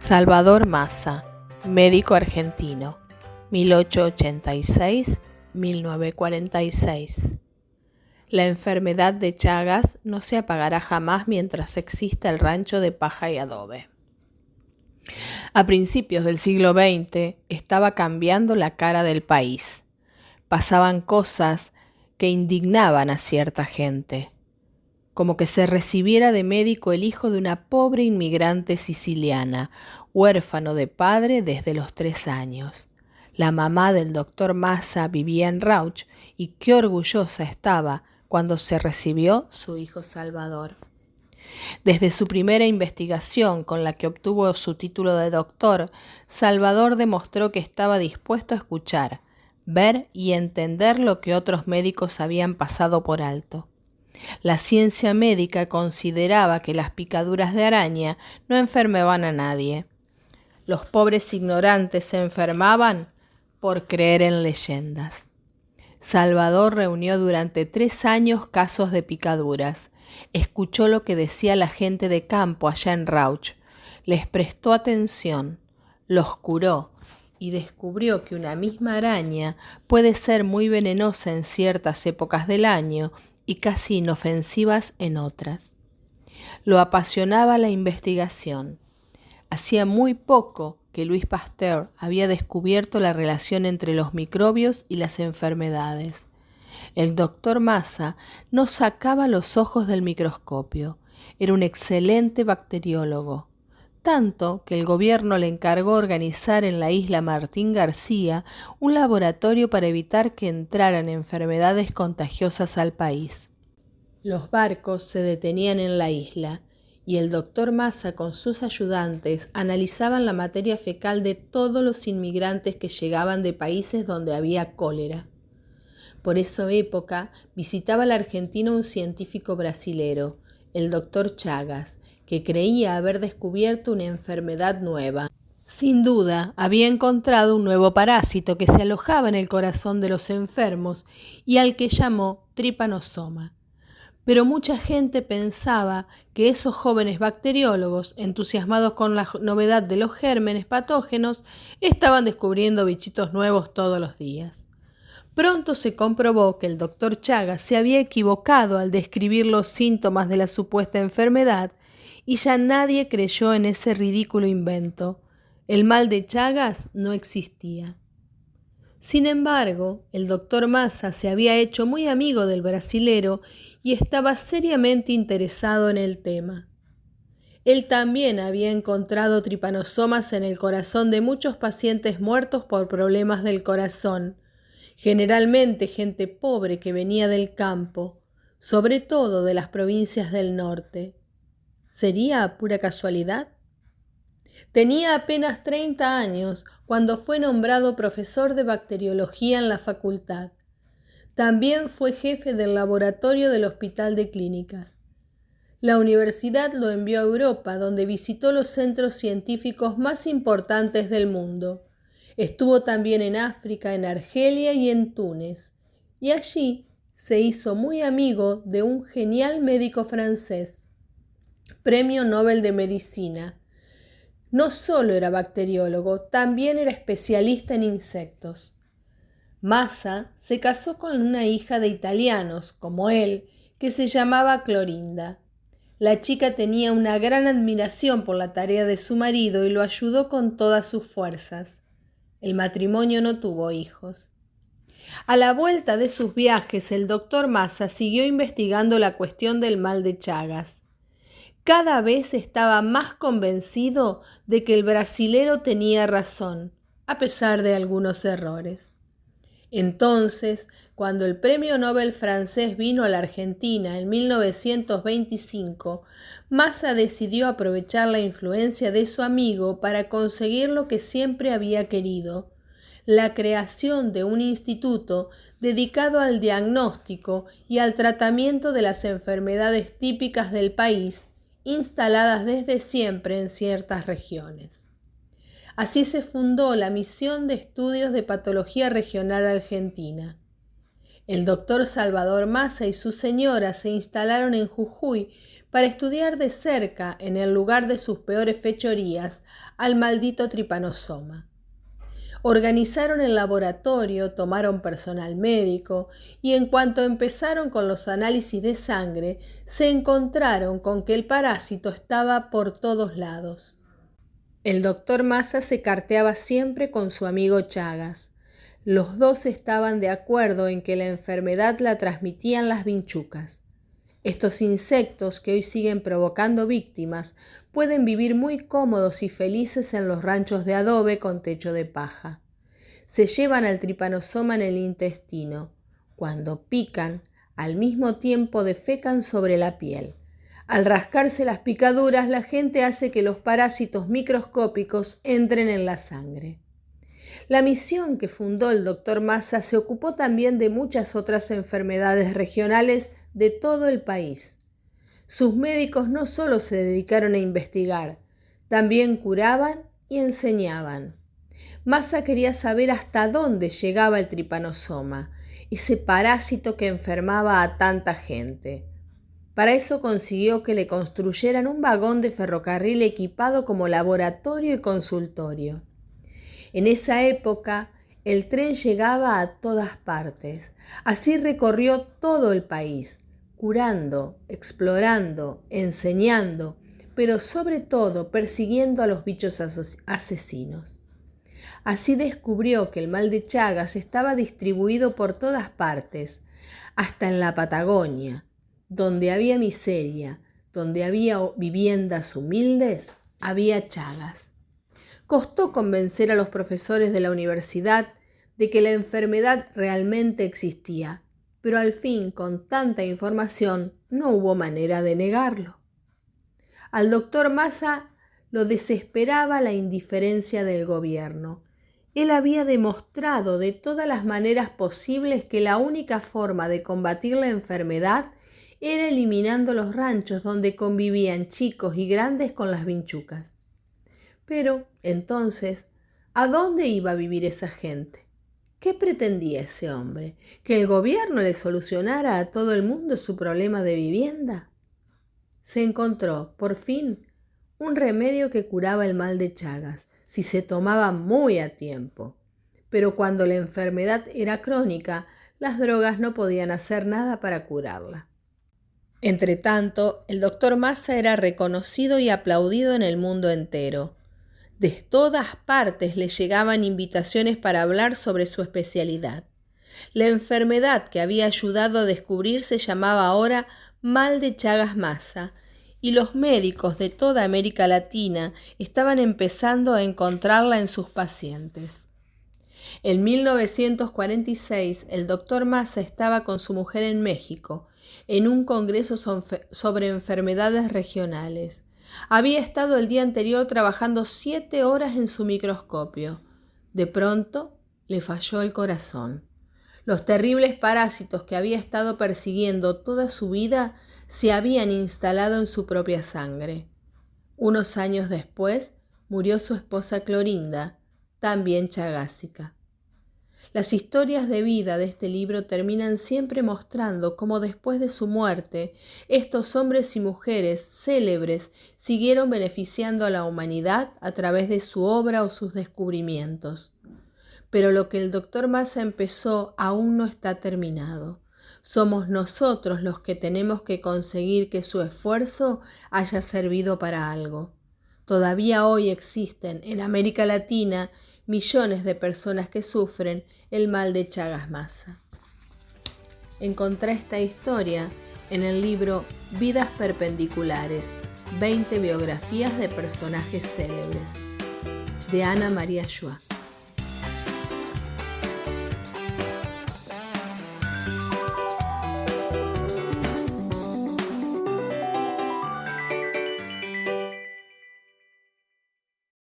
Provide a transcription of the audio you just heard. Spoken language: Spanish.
Salvador Massa, médico argentino, 1886-1946. La enfermedad de Chagas no se apagará jamás mientras exista el rancho de paja y adobe. A principios del siglo XX estaba cambiando la cara del país. Pasaban cosas que indignaban a cierta gente, como que se recibiera de médico el hijo de una pobre inmigrante siciliana, huérfano de padre desde los 3 años. La mamá del doctor Massa vivía en Rauch y qué orgullosa estaba cuando se recibió su hijo Salvador. Desde su primera investigación, con la que obtuvo su título de doctor, Salvador demostró que estaba dispuesto a escuchar, ver y entender lo que otros médicos habían pasado por alto. La ciencia médica consideraba que las picaduras de araña no enfermaban a nadie. Los pobres ignorantes se enfermaban por creer en leyendas. Salvador reunió durante 3 años casos de picaduras. Escuchó lo que decía la gente de campo allá en Rauch. Les prestó atención, los curó y descubrió que una misma araña puede ser muy venenosa en ciertas épocas del año y casi inofensivas en otras. Lo apasionaba la investigación. Hacía muy poco que Louis Pasteur había descubierto la relación entre los microbios y las enfermedades. El doctor Massa no sacaba los ojos del microscopio. Era un excelente bacteriólogo, tanto que el gobierno le encargó organizar en la isla Martín García un laboratorio para evitar que entraran enfermedades contagiosas al país. Los barcos se detenían en la isla y el doctor Massa con sus ayudantes analizaban la materia fecal de todos los inmigrantes que llegaban de países donde había cólera. Por esa época visitaba la Argentina un científico brasilero, el doctor Chagas, que creía haber descubierto una enfermedad nueva. Sin duda, había encontrado un nuevo parásito que se alojaba en el corazón de los enfermos y al que llamó tripanosoma. Pero mucha gente pensaba que esos jóvenes bacteriólogos, entusiasmados con la novedad de los gérmenes patógenos, estaban descubriendo bichitos nuevos todos los días. Pronto se comprobó que el doctor Chagas se había equivocado al describir los síntomas de la supuesta enfermedad y ya nadie creyó en ese ridículo invento. El mal de Chagas no existía. Sin embargo, el doctor Massa se había hecho muy amigo del brasilero y estaba seriamente interesado en el tema. Él también había encontrado tripanosomas en el corazón de muchos pacientes muertos por problemas del corazón, generalmente gente pobre que venía del campo, sobre todo de las provincias del norte. ¿Sería pura casualidad? Tenía apenas 30 años cuando fue nombrado profesor de bacteriología en la facultad. También fue jefe del laboratorio del Hospital de Clínicas. La universidad lo envió a Europa, donde visitó los centros científicos más importantes del mundo. Estuvo también en África, en Argelia y en Túnez, y allí se hizo muy amigo de un genial médico francés, Premio Nobel de Medicina. No solo era bacteriólogo, también era especialista en insectos. Massa se casó con una hija de italianos, como él, que se llamaba Clorinda. La chica tenía una gran admiración por la tarea de su marido y lo ayudó con todas sus fuerzas. El matrimonio no tuvo hijos. A la vuelta de sus viajes, el doctor Massa siguió investigando la cuestión del mal de Chagas. Cada vez estaba más convencido de que el brasilero tenía razón, a pesar de algunos errores. Entonces, cuando el Premio Nobel francés vino a la Argentina en 1925, Massa decidió aprovechar la influencia de su amigo para conseguir lo que siempre había querido: la creación de un instituto dedicado al diagnóstico y al tratamiento de las enfermedades típicas del país, instaladas desde siempre en ciertas regiones. Así se fundó la Misión de Estudios de Patología Regional Argentina. El doctor Salvador Massa y su señora se instalaron en Jujuy para estudiar de cerca, en el lugar de sus peores fechorías, al maldito tripanosoma. Organizaron el laboratorio, tomaron personal médico y en cuanto empezaron con los análisis de sangre, se encontraron con que el parásito estaba por todos lados. El doctor Massa se carteaba siempre con su amigo Chagas. Los dos estaban de acuerdo en que la enfermedad la transmitían las vinchucas. Estos insectos que hoy siguen provocando víctimas pueden vivir muy cómodos y felices en los ranchos de adobe con techo de paja. Se llevan al tripanosoma en el intestino. Cuando pican, al mismo tiempo defecan sobre la piel. Al rascarse las picaduras, la gente hace que los parásitos microscópicos entren en la sangre. La misión que fundó el doctor Massa se ocupó también de muchas otras enfermedades regionales de todo el país. Sus médicos no solo se dedicaron a investigar, también curaban y enseñaban. Massa quería saber hasta dónde llegaba el tripanosoma, ese parásito que enfermaba a tanta gente. Para eso consiguió que le construyeran un vagón de ferrocarril equipado como laboratorio y consultorio. En esa época, el tren llegaba a todas partes. Así recorrió todo el país, curando, explorando, enseñando, pero sobre todo persiguiendo a los bichos asesinos. Así descubrió que el mal de Chagas estaba distribuido por todas partes, hasta en la Patagonia. Donde había miseria, donde había viviendas humildes, había Chagas. Costó convencer a los profesores de la universidad de que la enfermedad realmente existía, pero al fin, con tanta información, no hubo manera de negarlo. Al doctor Massa lo desesperaba la indiferencia del gobierno. Él había demostrado de todas las maneras posibles que la única forma de combatir la enfermedad era eliminando los ranchos donde convivían chicos y grandes con las vinchucas. Pero, entonces, ¿a dónde iba a vivir esa gente? ¿Qué pretendía ese hombre? ¿Que el gobierno le solucionara a todo el mundo su problema de vivienda? Se encontró, por fin, un remedio que curaba el mal de Chagas, si se tomaba muy a tiempo. Pero cuando la enfermedad era crónica, las drogas no podían hacer nada para curarla. Entretanto, el doctor Massa era reconocido y aplaudido en el mundo entero. De todas partes le llegaban invitaciones para hablar sobre su especialidad. La enfermedad que había ayudado a descubrir se llamaba ahora mal de Chagas Massa, y los médicos de toda América Latina estaban empezando a encontrarla en sus pacientes. En 1946, el doctor Massa estaba con su mujer en México, en un congreso sobre enfermedades regionales. Había estado el día anterior trabajando 7 horas en su microscopio. De pronto, le falló el corazón. Los terribles parásitos que había estado persiguiendo toda su vida se habían instalado en su propia sangre. Unos años después, murió su esposa Clorinda, también chagásica. Las historias de vida de este libro terminan siempre mostrando cómo después de su muerte, estos hombres y mujeres célebres siguieron beneficiando a la humanidad a través de su obra o sus descubrimientos. Pero lo que el doctor Massa empezó aún no está terminado. Somos nosotros los que tenemos que conseguir que su esfuerzo haya servido para algo. Todavía hoy existen en América Latina millones de personas que sufren el mal de Chagas Massa. Encontré esta historia en el libro Vidas Perpendiculares, 20 biografías de personajes célebres, de Ana María Schwa.